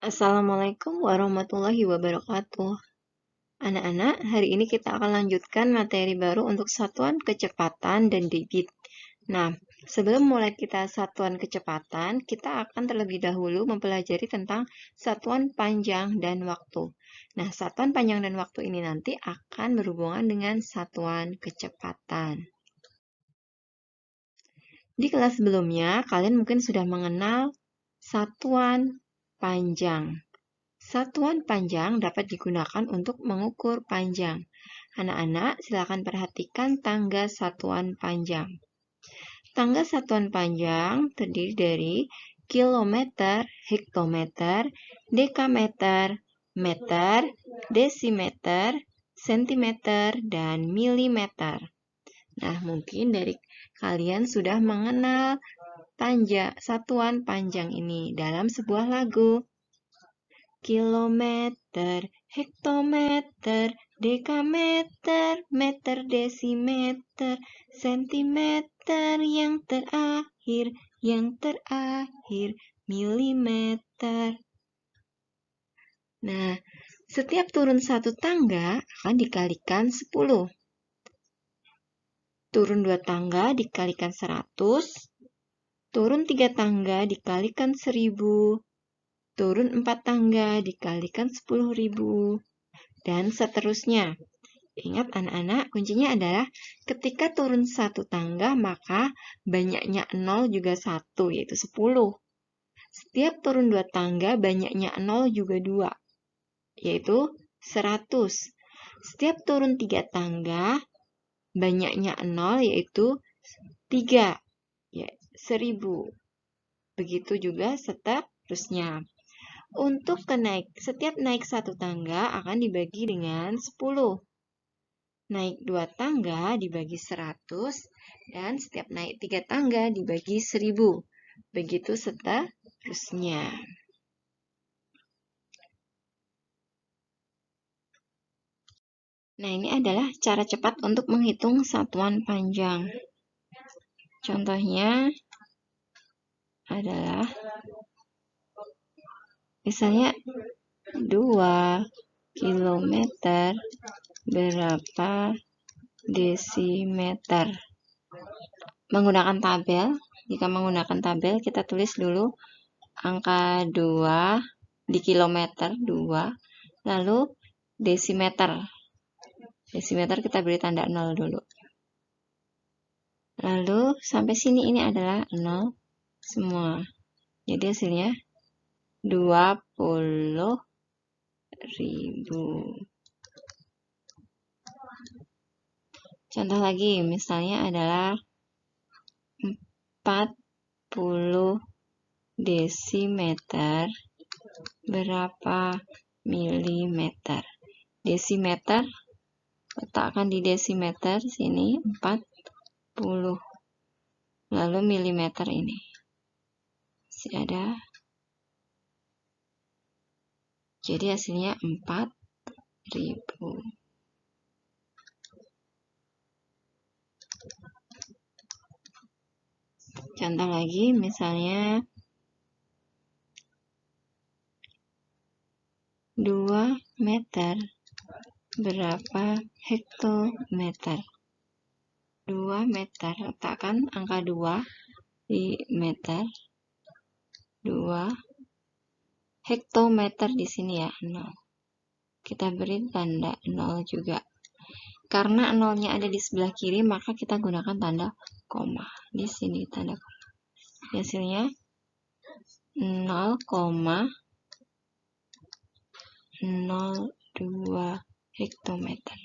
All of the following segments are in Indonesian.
Assalamualaikum warahmatullahi wabarakatuh. Anak-anak, hari ini kita akan lanjutkan materi baru untuk satuan kecepatan dan debit. Nah, sebelum mulai kita satuan kecepatan, kita akan terlebih dahulu mempelajari tentang satuan panjang dan waktu. Nah, satuan panjang dan waktu ini nanti akan berhubungan dengan satuan kecepatan. Di kelas sebelumnya, kalian mungkin sudah mengenal satuan panjang. Satuan panjang dapat digunakan untuk mengukur panjang. Anak-anak, silakan perhatikan tangga satuan panjang. Tangga satuan panjang terdiri dari kilometer, hektometer, dekameter, meter, desimeter, sentimeter, dan milimeter. Nah, mungkin dari kalian sudah mengenal satuan panjang ini dalam sebuah lagu. Kilometer, hektometer, dekameter, meter, desimeter, sentimeter, yang terakhir, milimeter. Nah, setiap turun satu tangga akan dikalikan 10. Turun 2 tangga dikalikan 100, turun 3 tangga dikalikan 1000, turun 4 tangga dikalikan 10.000, dan seterusnya. Ingat anak-anak, kuncinya adalah ketika turun 1 tangga, maka banyaknya 0 juga 1, yaitu 10. Setiap turun 2 tangga, banyaknya 0 juga 2, yaitu 100. Setiap turun 3 tangga, banyaknya 0, yaitu 3, ya, 1000. Begitu juga seterusnya. Untuk setiap naik 1 tangga akan dibagi dengan 10. Naik 2 tangga dibagi 100, dan setiap naik 3 tangga dibagi 1000. Begitu seterusnya. Nah, ini adalah cara cepat untuk menghitung satuan panjang. Contohnya adalah misalnya 2 kilometer berapa desimeter. Menggunakan tabel, jika menggunakan tabel kita tulis dulu angka 2 di kilometer 2, lalu desimeter. Desimeter kita beri tanda 0 dulu. Lalu sampai sini ini adalah 0 semua. Jadi hasilnya 20.000. Contoh lagi, misalnya adalah 40 desimeter berapa milimeter. Desimeter, letakkan di desimeter sini 40. Lalu milimeter ini. Masih ada. Jadi hasilnya 4.000. Contoh lagi, misalnya 2 meter berapa hektometer. 2 meter, letakkan angka 2 di meter. 2 hektometer di sini ya, 0. Kita beri tanda 0 juga. Karena 0-nya ada di sebelah kiri, maka kita gunakan tanda koma. Di sini tanda koma. Hasilnya 0,02 hektometer.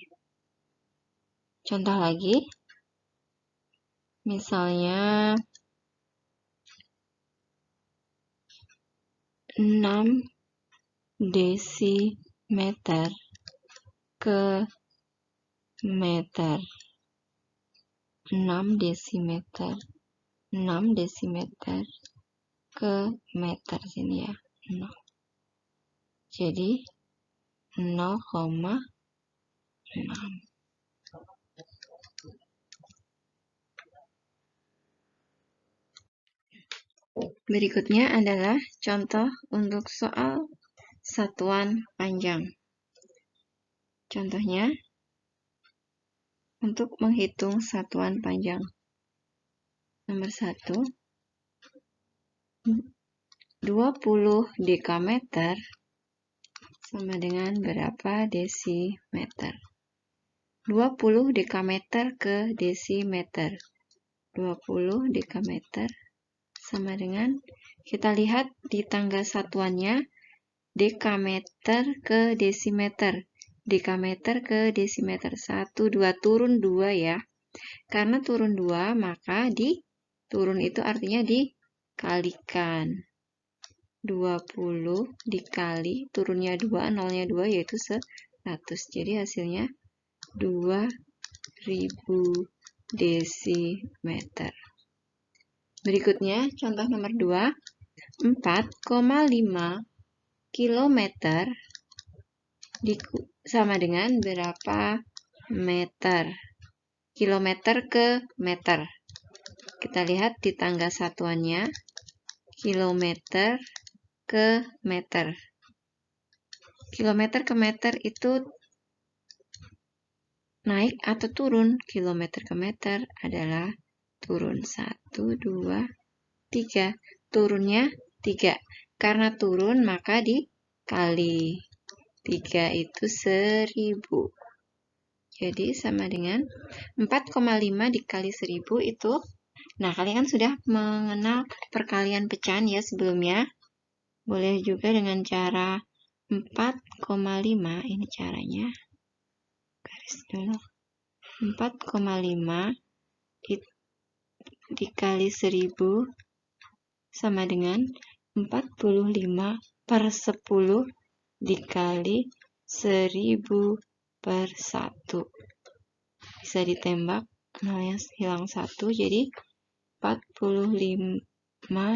Contoh lagi, misalnya 6 desimeter ke meter. 6 desimeter ke meter sini ya, 0. Jadi 0,6. Berikutnya adalah contoh untuk soal satuan panjang. Contohnya, untuk menghitung satuan panjang. Nomor 1, 20 dekameter sama dengan berapa desimeter? 20 dekameter ke desimeter. 20 dekameter sama dengan, kita lihat di tangga satuannya, dekameter ke desimeter. Dekameter ke desimeter. 1, 2, turun 2 ya. Karena turun 2, maka turun itu artinya dikalikan. 20 dikali, turunnya 2, nolnya 2, yaitu 100. Jadi hasilnya 2000 desimeter. Berikutnya, contoh nomor 2, 4,5 kilometer sama dengan berapa meter? Kilometer ke meter. Kita lihat di tangga satuannya, kilometer ke meter. Kilometer ke meter itu naik atau turun? Kilometer ke meter adalah turun. 1, 2, 3. Turunnya 3. Karena turun maka dikali. 3 itu 1000. Jadi sama dengan 4,5 dikali 1000 itu. Nah, kalian kan sudah mengenal perkalian pecahan ya sebelumnya. Boleh juga dengan cara 4,5. Ini caranya. Garis dulu. 4,5 dikali 1000 sama dengan 45 per 10 dikali 1000 per 1. Bisa ditembak, nolnya hilang 1, jadi 45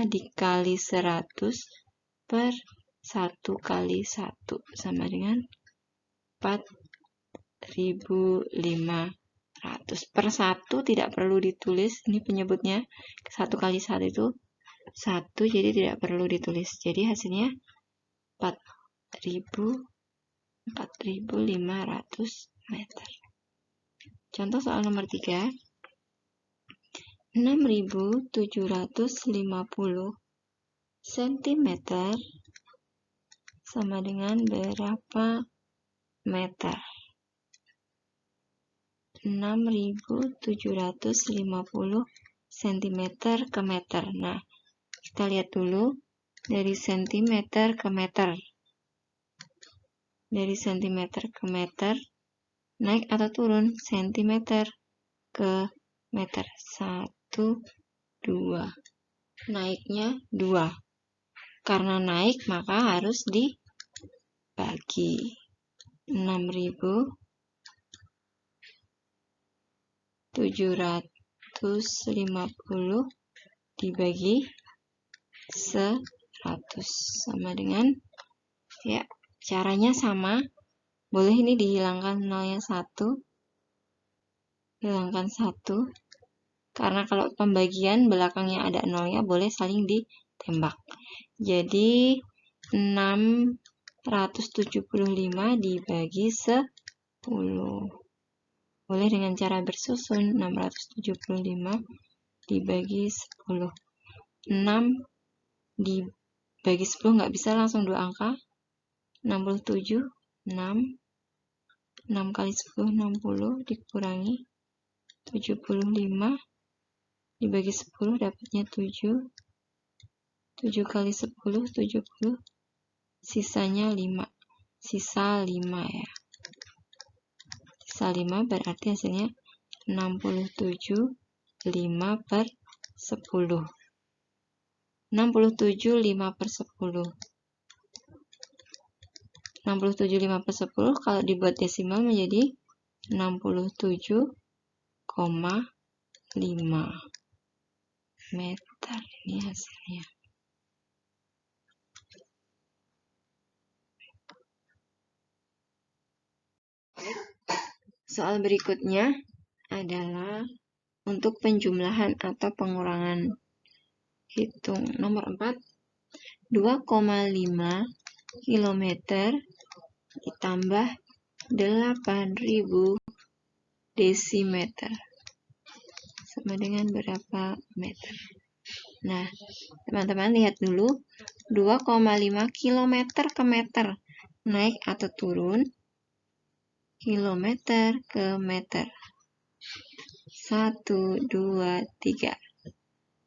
dikali 100 per 1 kali 1 sama dengan 4500. Per 1 tidak perlu ditulis, ini penyebutnya 1 kali 1 itu 1, jadi tidak perlu ditulis. Jadi hasilnya 4500 meter. Contoh soal nomor 3, 6750 cm sama dengan berapa meter? 6750 cm ke meter. Nah, kita lihat dulu dari cm ke meter. Dari cm ke meter, naik atau turun? Cm ke meter. 1, 2. Naiknya 2. Karena naik maka harus dibagi. 6750 dibagi 100 sama dengan, ya, caranya sama. Boleh ini dihilangkan nolnya 1. Hilangkan 1. Karena kalau pembagian belakangnya ada nolnya, boleh saling ditembak. Jadi 675 dibagi 10. Boleh dengan cara bersusun. 675 dibagi 10. 6 dibagi 10 nggak bisa langsung 2 angka. 67. 6 kali 10, 60 dikurangi 75 dibagi 10 dapatnya 7. 7 kali 10, 70. Sisanya 5. Sisa 5 ya. Sisa 5 berarti hasilnya 67 5 per 10. 67 5 per 10. 67 5 per 10 kalau dibuat desimal menjadi 67,5 meter. Ini hasilnya. Soal berikutnya adalah untuk penjumlahan atau pengurangan. Hitung nomor 4, 2,5 kilometer ditambah 8.000 desimeter. Sama dengan berapa meter? Nah, teman-teman lihat dulu. 2,5 km ke meter. Naik atau turun? Kilometer ke meter. 1, 2, 3.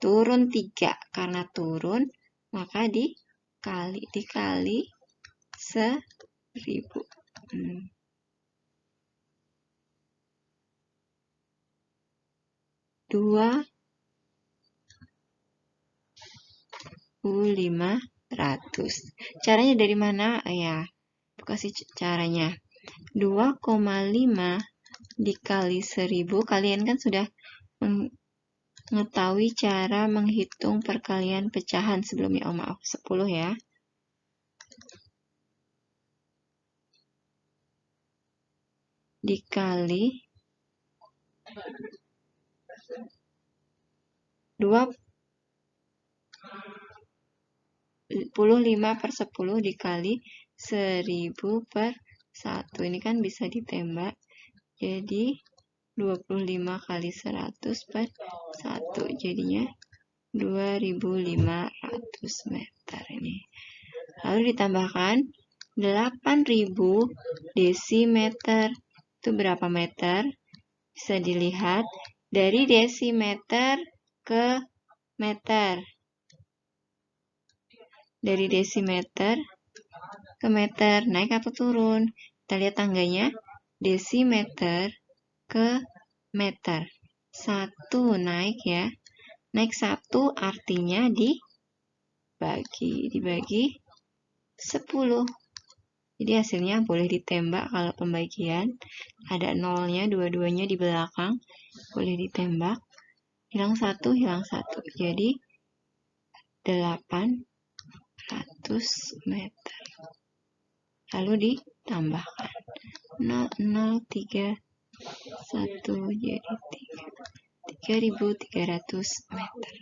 Turun 3. Karena turun, maka dikali 1000. 2.500. Caranya dari mana? Ya, kasih caranya. 2,5 dikali 1000. Kalian kan sudah mengetahui cara menghitung perkalian pecahan sebelumnya. Oh maaf, 10 ya. Dikali 25/10 dikali 1000 per 1. Ini kan bisa ditembak. Jadi 25 kali 100 per 1. Jadinya 2.500 meter ini. Lalu ditambahkan 8.000 desimeter. Itu berapa meter? Bisa dilihat dari desimeter ke meter. Dari desimeter ke meter, naik atau turun? Kita lihat tangganya. Desimeter ke meter. 1 naik ya. Naik 1 artinya dibagi 10. Jadi hasilnya boleh ditembak kalau pembagian. Ada nolnya, dua-duanya di belakang. Boleh ditembak. Hilang 1, hilang 1. Jadi 800 meter. Lalu ditambahkan 0,031 jadi 3.300 meter.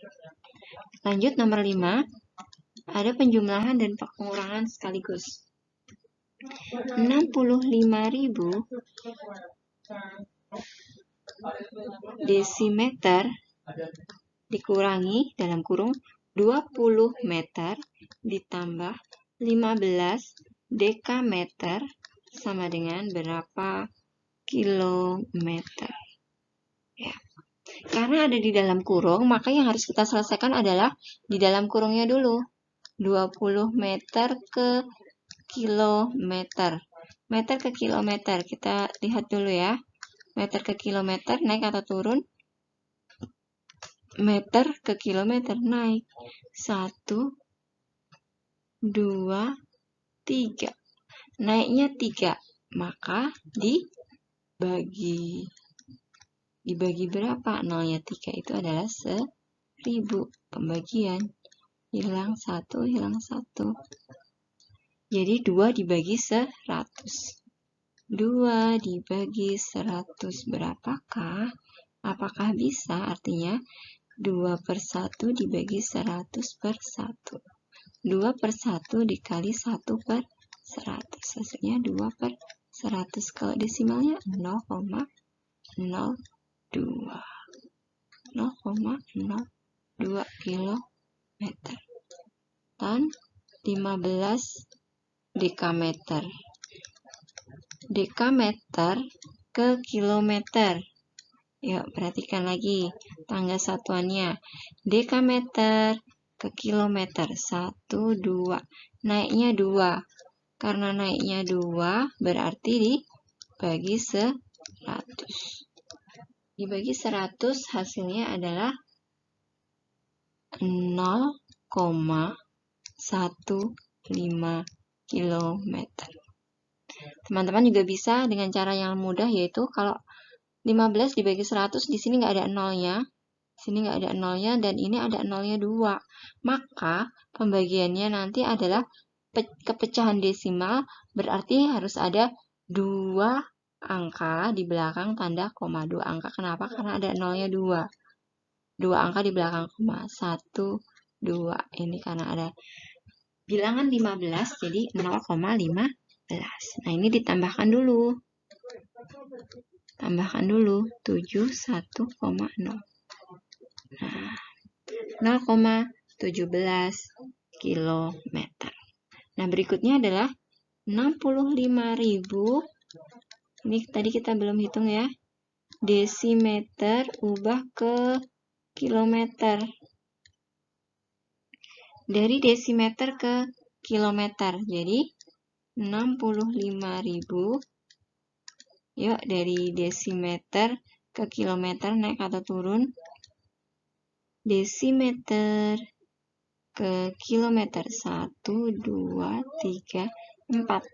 Lanjut nomor 5. Ada penjumlahan dan pengurangan sekaligus. 65.000 desimeter dikurangi dalam kurung 20 meter ditambah 15 dekameter sama dengan berapa kilometer? Ya. Karena ada di dalam kurung, maka yang harus kita selesaikan adalah di dalam kurungnya dulu. 20 meter ke kilometer. Meter ke kilometer. Kita lihat dulu ya. Meter ke kilometer naik atau turun? Meter ke kilometer naik. 1, 2, 3. Naiknya 3. Maka dibagi. Dibagi berapa? Nolnya 3 itu adalah 1000. Pembagian. Hilang 1, hilang 1. Jadi 2 dibagi 100. 2 dibagi 100 berapakah? Apakah bisa? Artinya 2/1 dibagi 100 per 1. 2/1 dikali 1 per 100. Hasilnya 2/100. Kalau desimalnya 0,02. 0,02 kilometer. Dan 15 dekameter. Dekameter ke kilometer. Yuk, perhatikan lagi tangga satuannya. Dekameter ke kilometer. 1, 2. Naiknya 2. Karena naiknya 2, berarti dibagi 100. Dibagi 100, hasilnya adalah 0,15 kilometer. Teman-teman juga bisa dengan cara yang mudah, yaitu kalau 15 dibagi 100, di sini nggak ada nolnya. Sini nggak ada nolnya, dan ini ada nolnya 2. Maka pembagiannya nanti adalah kepecahan desimal, berarti harus ada 2 angka di belakang tanda koma. 2 angka, kenapa? Karena ada nolnya 2. 2 angka di belakang koma. 1, 2. Ini karena ada bilangan 15, jadi 0,15. Nah, ini ditambahkan dulu. Tambahkan dulu 71,0. Nah, 0,17 kilometer. Nah, berikutnya adalah 65.000. Ini tadi kita belum hitung ya. Desimeter ubah ke kilometer. Dari desimeter ke kilometer. Jadi 65.000. Yuk, dari desimeter ke kilometer naik atau turun? Desimeter ke kilometer. 1, 2, 3, 4.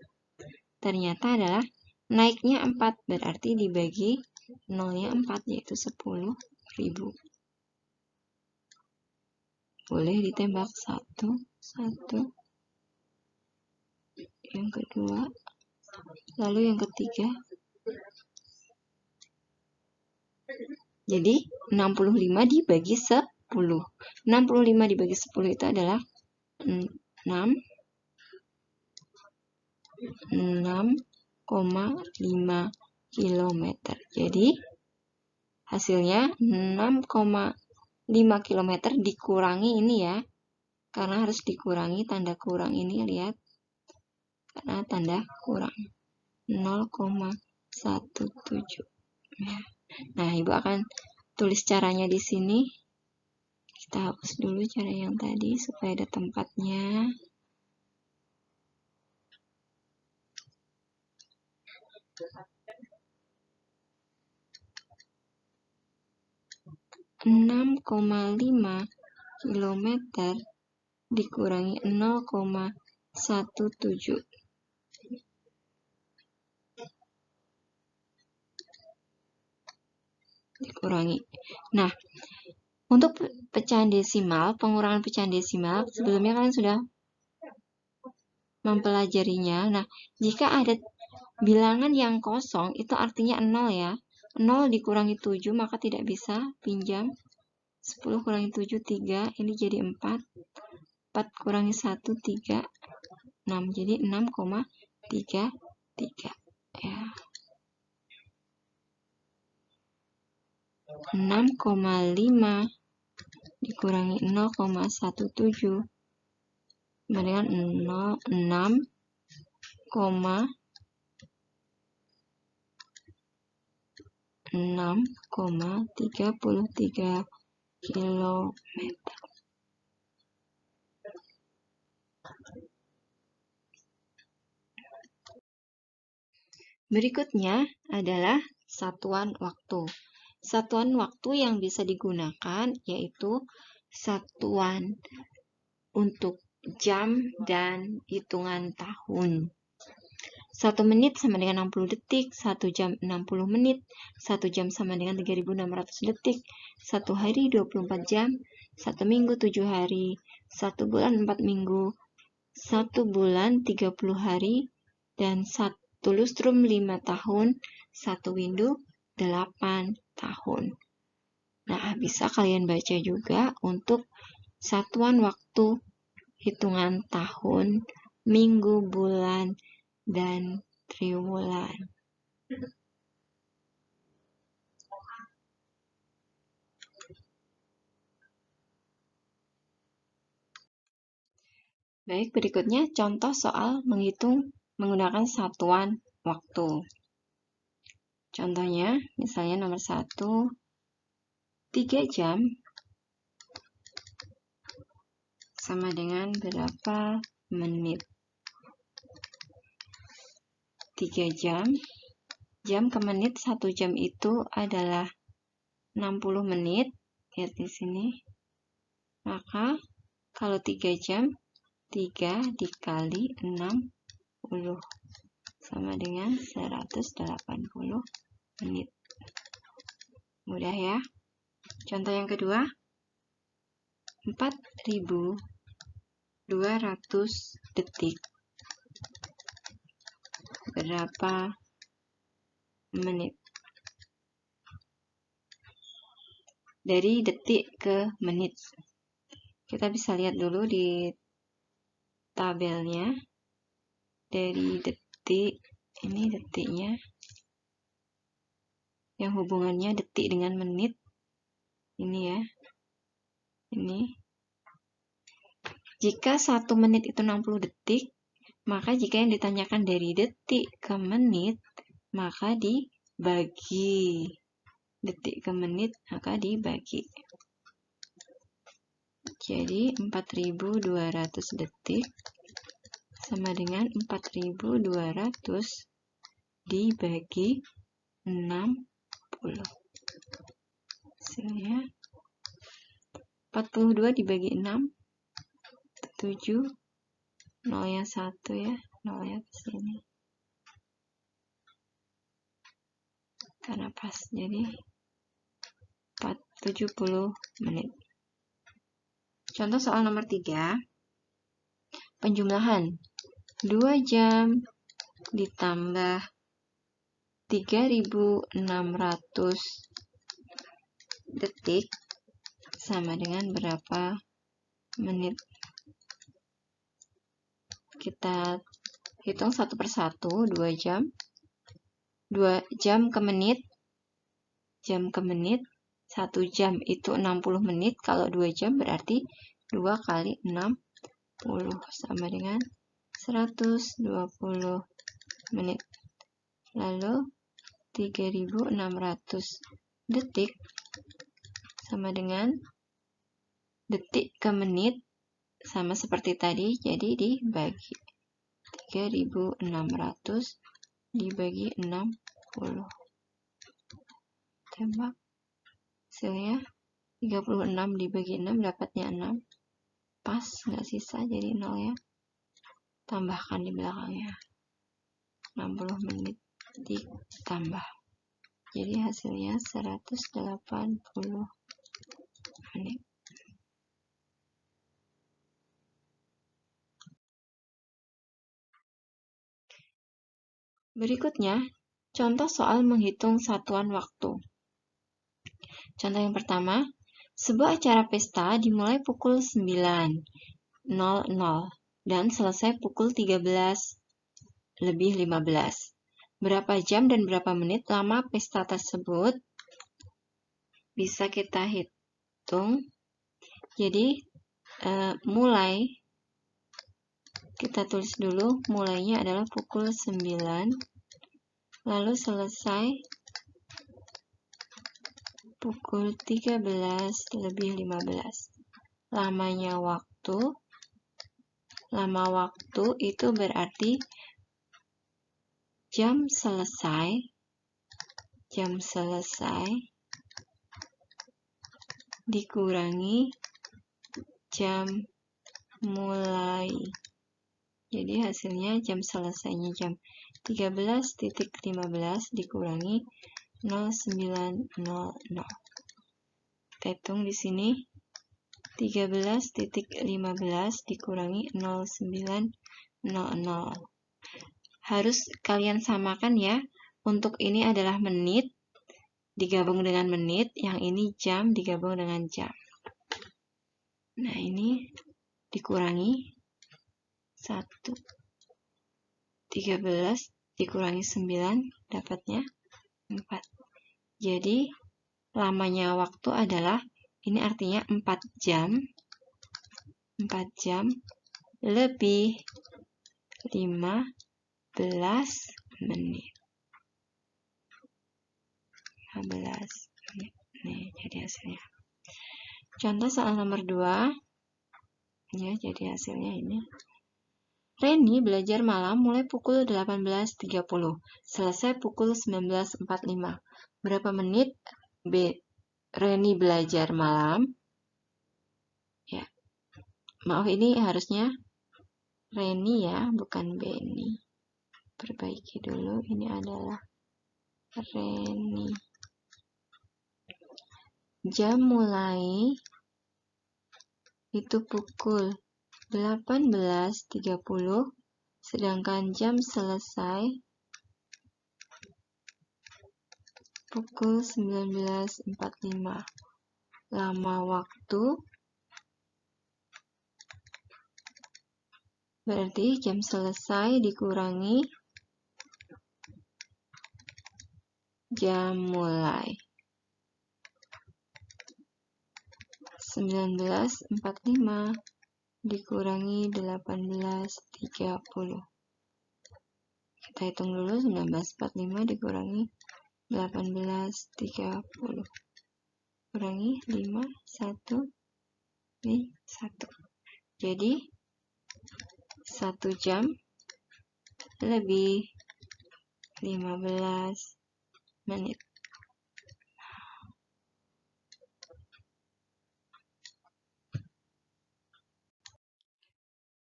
Ternyata adalah naiknya 4. Berarti dibagi nolnya 4, yaitu 10.000. Boleh ditembak 1, 1. Yang kedua. Lalu yang ketiga. Jadi 65 dibagi 10. 65 dibagi 10 itu adalah 6,5 kilometer. Jadi hasilnya 6,5 kilometer dikurangi ini ya. Karena harus dikurangi tanda kurang ini, lihat. Karena tanda kurang 0,17. Nah, Ibu akan tulis caranya di sini. Kita hapus dulu cara yang tadi supaya ada tempatnya. (6,5 kilometer dikurangi 0,17. Dikurangi. Nah, untuk pecahan desimal, pengurangan pecahan desimal, sebelumnya kalian sudah mempelajarinya. Nah, jika ada bilangan yang kosong, itu artinya 0 ya. 0 dikurangi 7, maka tidak bisa pinjam. 10 kurangi 7, 3. Ini jadi 4. 4 kurangi 1, 3. 6. Jadi 6,33. Ya. 6,5 dikurangi 0,17 dengan 6,33 kilometer. Berikutnya adalah satuan waktu. Satuan waktu yang bisa digunakan yaitu satuan untuk jam dan hitungan tahun. 1 menit sama dengan 60 detik, 1 jam 60 menit, 1 jam sama dengan 3.600 detik, 1 hari 24 jam, 1 minggu 7 hari, 1 bulan 4 minggu, 1 bulan 30 hari, dan 1 lustrum 5 tahun, 1 windu 8 tahun. Nah, bisa kalian baca juga untuk satuan waktu, hitungan tahun, minggu, bulan, dan triwulan. Baik, berikutnya contoh soal menghitung menggunakan satuan waktu. Contohnya, misalnya nomor 1, 3 jam sama dengan berapa menit? 3 jam, jam ke menit 1 jam itu adalah 60 menit. Lihat di sini. Maka kalau 3 jam, 3 dikali 60 sama dengan 180 menit. Mudah ya. Contoh yang kedua, 4.200 detik. Berapa menit? Dari detik ke menit. Kita bisa lihat dulu di tabelnya dari detik, ini detiknya, yang hubungannya detik dengan menit, ini ya, ini. Jika 1 menit itu 60 detik, maka jika yang ditanyakan dari detik ke menit, maka dibagi. Detik ke menit, maka dibagi. Jadi 4.200 detik sama dengan 4.200 dibagi 60. Hasilnya 42 dibagi 6, 7, nolnya 1 ya, nolnya ke sini. Karena pas, jadi 70 menit. Contoh soal nomor 3. Penjumlahan 2 jam ditambah 3.600 detik sama dengan berapa menit? Kita hitung satu persatu. 2 jam. 2 jam ke menit. Jam ke menit. 1 jam itu 60 menit. Kalau 2 jam berarti 2 kali 60 sama dengan 120 menit. Lalu 3.600 detik sama dengan detik ke menit, sama seperti tadi, jadi dibagi 3.600 dibagi 60. Tembak. Hasilnya 36 dibagi 6 dapatnya 6. Pas, nggak sisa, jadi 0 ya. Tambahkan di belakangnya. 60 menit ditambah. Jadi hasilnya 180 menit. Berikutnya, contoh soal menghitung satuan waktu. Contoh yang pertama, sebuah acara pesta dimulai pukul 9.00 dan selesai pukul 13:15. Berapa jam dan berapa menit lama pesta tersebut? Bisa kita hitung. Jadi, mulai, kita tulis dulu, mulainya adalah pukul 9, lalu selesai pukul 13:15. Lama waktu itu berarti jam selesai dikurangi jam mulai. Jadi hasilnya jam selesainya jam 13:15 dikurangi 09:00. Kita hitung di sini 13:15 dikurangi 09:00. Harus kalian samakan ya. Untuk ini adalah menit digabung dengan menit, yang ini jam digabung dengan jam. Nah, ini dikurangi 1. 13 dikurangi 9 dapatnya 4. Jadi lamanya waktu adalah, ini artinya 4 jam. 4 jam lebih 15 menit. 15 menit. Nih, jadi hasilnya. Contoh soal nomor 2. Ya, jadi hasilnya ini. Reni belajar malam mulai pukul 18.30, selesai pukul 19.45. Berapa menit Reni belajar malam? Ya, maaf, ini harusnya Reni ya, bukan Beni. Perbaiki dulu, ini adalah Reni. Jam mulai itu pukul 18.30, sedangkan jam selesai pukul 19.45. Lama waktu Berarti jam selesai dikurangi jam mulai. 19.45 dikurangi 18.30. Kita hitung dulu, 19.45 dikurangi 18.30. Kurangi 5, 1, ini 1. Jadi 1 jam lebih 15 menit.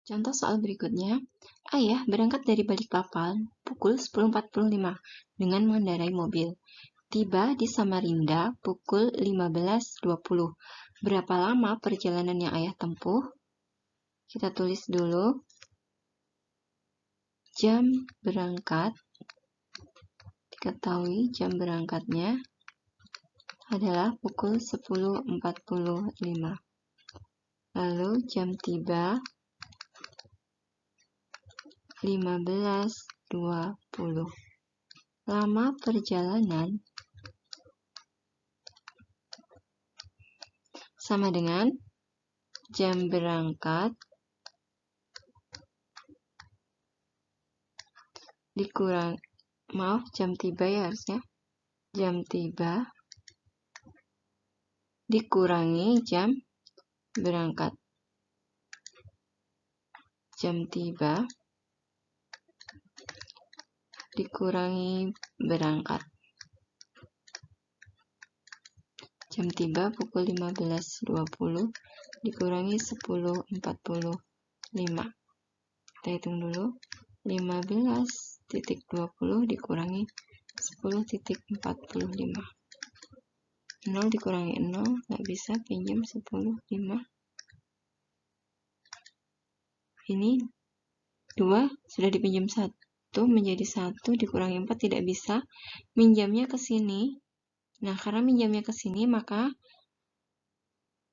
Contoh soal berikutnya, Ayah berangkat dari Balikpapan pukul 10.45 dengan mengendarai mobil. Tiba di Samarinda pukul 15.20. Berapa lama perjalanan yang Ayah tempuh? Kita tulis dulu. Jam berangkat, diketahui jam berangkatnya adalah pukul 10.45. Lalu jam tiba 15.20. Lama perjalanan sama dengan jam berangkat dikurang, jam tiba ya harusnya. Jam tiba dikurangi jam berangkat. Jam tiba dikurangi berangkat. Jam tiba pukul 15.20 dikurangi 10.45. Kita hitung dulu. 15.20 dikurangi 10.45. 0 dikurangi 0, nggak bisa, pinjam 10.5. Ini 2 sudah dipinjam 1 menjadi 1 dikurangi 4 tidak bisa, minjamnya ke sini. Nah, karena minjamnya ke sini maka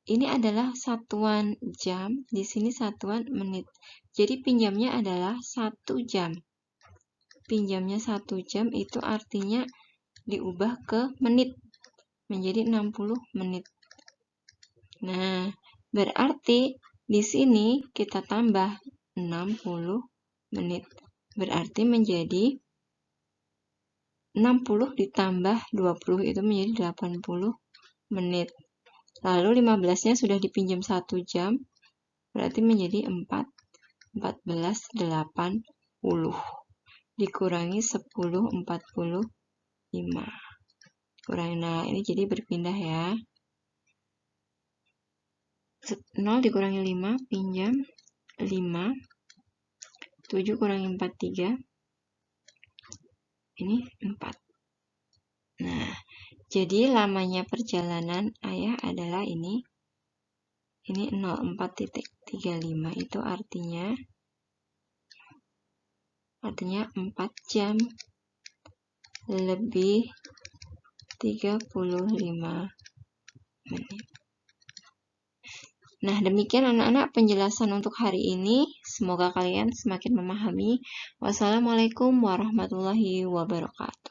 ini adalah satuan jam, di sini satuan menit. Jadi pinjamnya adalah 1 jam. Pinjamnya 1 jam itu artinya diubah ke menit menjadi 60 menit. Nah, berarti di sini kita tambah 60 menit. Berarti menjadi 60 ditambah 20 itu menjadi 80 menit. Lalu 15-nya sudah dipinjam 1 jam, berarti menjadi 14.80 dikurangi 10.45. Kurangi, nah ini jadi berpindah ya. 0 dikurangi 5, pinjam 5. 7 kurangi 4, 3. Ini 4. Nah, jadi lamanya perjalanan Ayah adalah ini 04.35 itu artinya 4 jam lebih 35 menit. Nah, demikian anak-anak penjelasan untuk hari ini. Semoga kalian semakin memahami. Wassalamualaikum warahmatullahi wabarakatuh.